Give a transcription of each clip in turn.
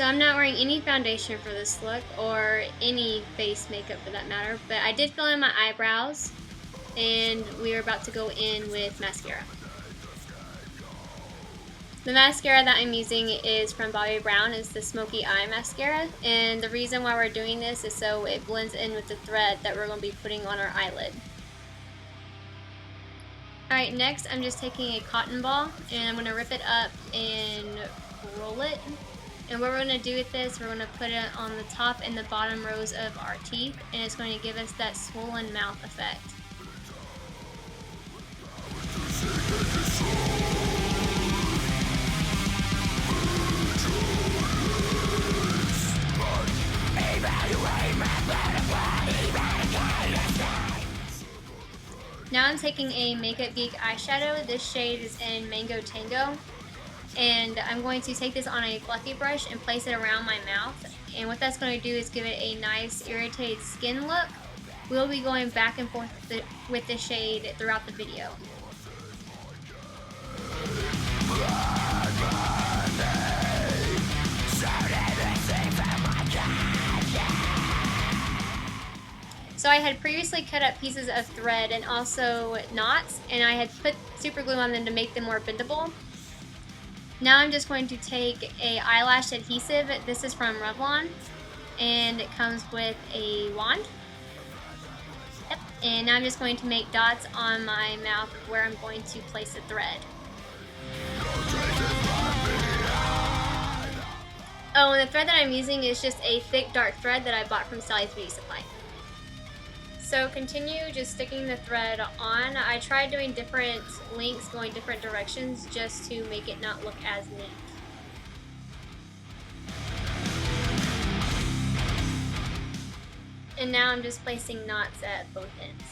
So I'm not wearing any foundation for this look, or any face makeup for that matter, but I did fill in my eyebrows, and we are about to go in with mascara. The mascara that I'm using is from Bobbi Brown. It's the Smoky Eye Mascara, and the reason why we're doing this is so it blends in with the thread that we're going to be putting on our eyelid. Alright, next I'm just taking a cotton ball, and I'm going to rip it up and roll it. And what we're going to do with this, we're going to put it on the top and the bottom rows of our teeth, and it's going to give us that swollen mouth effect. Now I'm taking a Makeup Geek eyeshadow. This shade is in Mango Tango. And I'm going to take this on a fluffy brush and place it around my mouth. And what that's going to do is give it a nice irritated skin look. We'll be going back and forth with the shade throughout the video. So I had previously cut up pieces of thread and also knots, and I had put super glue on them to make them more bendable. Now I'm just going to take a eyelash adhesive. This is from Revlon, and it comes with a wand. Yep. And now I'm just going to make dots on my mouth where I'm going to place the thread. Oh, and the thread that I'm using is just a thick dark thread that I bought from Sally's Beauty Supply. So continue just sticking the thread on. I tried doing different lengths, going different directions, just to make it not look as neat. And now I'm just placing knots at both ends.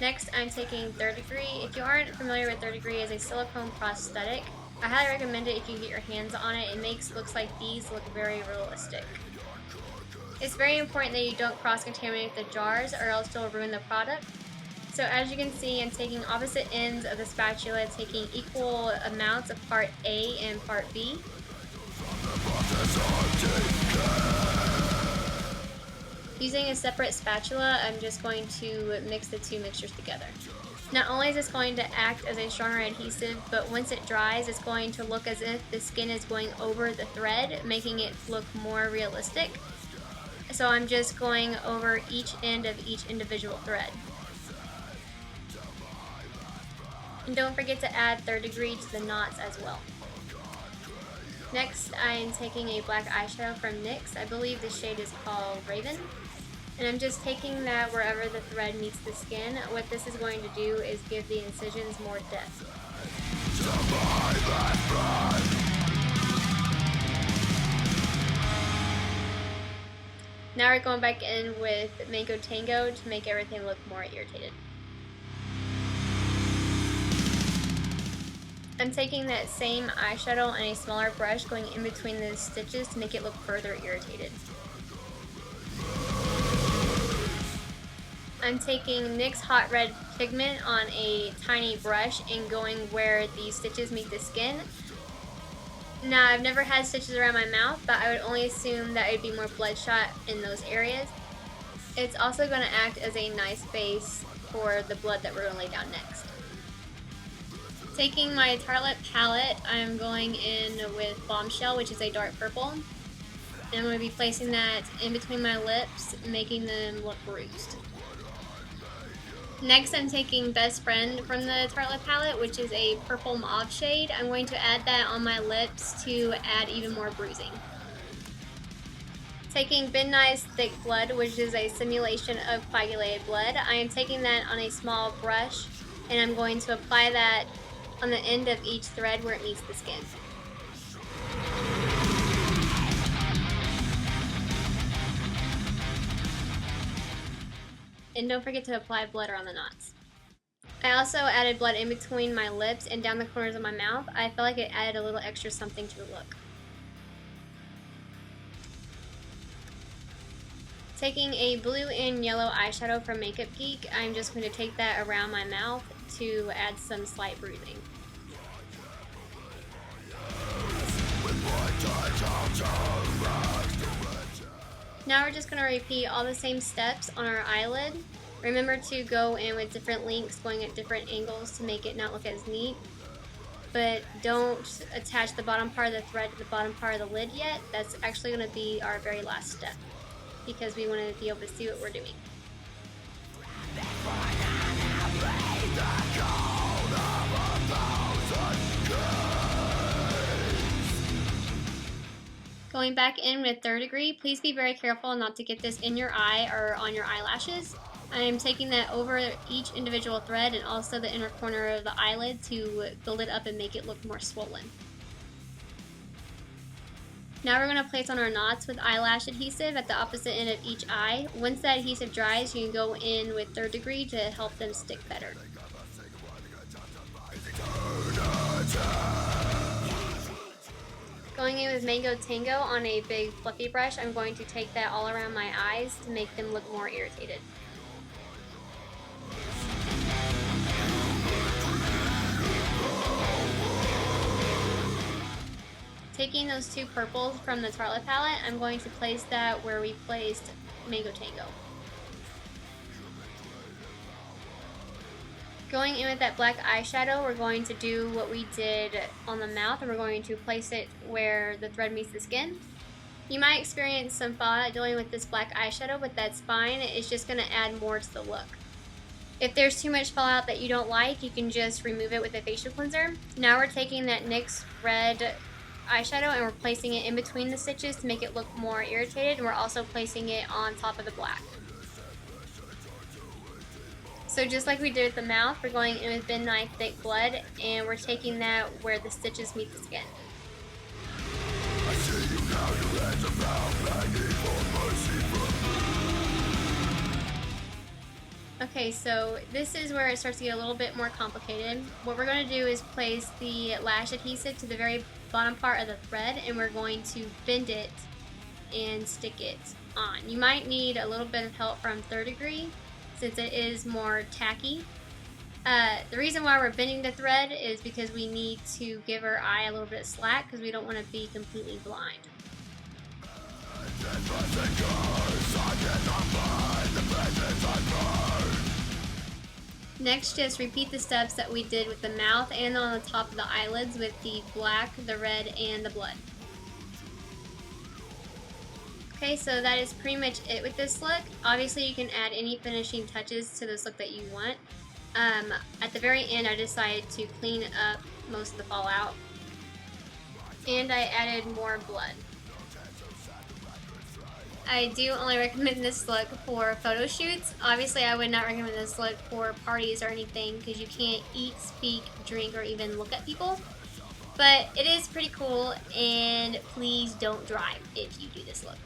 Next, I'm taking 3rd Degree. If you aren't familiar with 3rd Degree, it's a silicone prosthetic. I highly recommend it if you can get your hands on it. It makes looks like these look very realistic. It's very important that you don't cross-contaminate the jars, or else you'll ruin the product. So as you can see, I'm taking opposite ends of the spatula, taking equal amounts of part A and part B. Using a separate spatula, I'm just going to mix the two mixtures together. Not only is this going to act as a stronger adhesive, but once it dries, it's going to look as if the skin is going over the thread, making it look more realistic. So I'm just going over each end of each individual thread. And don't forget to add 3rd Degree to the knots as well. Next, I'm taking a black eyeshadow from NYX. I believe the shade is called Raven. And I'm just taking that wherever the thread meets the skin. What this is going to do is give the incisions more depth. Now we're going back in with Mango Tango to make everything look more irritated. I'm taking that same eyeshadow and a smaller brush, going in between the stitches to make it look further irritated. I'm taking NYX Hot Red Pigment on a tiny brush and going where the stitches meet the skin. Now, I've never had stitches around my mouth, but I would only assume that it would be more bloodshot in those areas. It's also going to act as a nice base for the blood that we're going to lay down next. Taking my Tartelette palette, I'm going in with Bombshell, which is a dark purple. And I'm going to be placing that in between my lips, making them look bruised. Next, I'm taking Best Friend from the Tartelette palette, which is a purple mauve shade. I'm going to add that on my lips to add even more bruising. Taking Ben Nye's Thick Blood, which is a simulation of coagulated blood. I am taking that on a small brush, and I'm going to apply that on the end of each thread where it meets the skin. And don't forget to apply blood around the knots. I also added blood in between my lips and down the corners of my mouth. I felt like it added a little extra something to the look. Taking a blue and yellow eyeshadow from Makeup Geek, I'm just going to take that around my mouth to add some slight bruising. Now we're just going to repeat all the same steps on our eyelid. Remember to go in with different links, going at different angles to make it not look as neat. But don't attach the bottom part of the thread to the bottom part of the lid yet. That's actually going to be our very last step, because we want to be able to see what we're doing. Going back in with 3rd degree, please be very careful not to get this in your eye or on your eyelashes. I am taking that over each individual thread and also the inner corner of the eyelid to build it up and make it look more swollen. Now we're going to place on our knots with eyelash adhesive at the opposite end of each eye. Once that adhesive dries, you can go in with 3rd degree to help them stick better. Going in with Mango Tango on a big fluffy brush, I'm going to take that all around my eyes to make them look more irritated. Taking those 2 purples from the Tartelette palette, I'm going to place that where we placed Mango Tango. Going in with that black eyeshadow, we're going to do what we did on the mouth, and we're going to place it where the thread meets the skin. You might experience some fallout dealing with this black eyeshadow, but that's fine. It's just going to add more to the look. If there's too much fallout that you don't like, you can just remove it with a facial cleanser. Now we're taking that NYX red eyeshadow and we're placing it in between the stitches to make it look more irritated, and we're also placing it on top of the black. So just like we did with the mouth, we're going in with Bend Knife Thick Blood, and we're taking that where the stitches meet the skin. Okay, so this is where it starts to get a little bit more complicated. What we're going to do is place the lash adhesive to the very bottom part of the thread, and we're going to bend it and stick it on. You might need a little bit of help from 3rd degree since it is more tacky. The reason why we're bending the thread is because we need to give our eye a little bit of slack because we don't want to be completely blind. Next, just repeat the steps that we did with the mouth and on the top of the eyelids with the black, the red, and the blood. Okay, so that is pretty much it with this look. Obviously, you can add any finishing touches to this look that you want. At the very end, I decided to clean up most of the fallout, and I added more blood. I do only recommend this look for photo shoots. Obviously, I would not recommend this look for parties or anything because you can't eat, speak, drink, or even look at people. But it is pretty cool, and please don't drive if you do this look.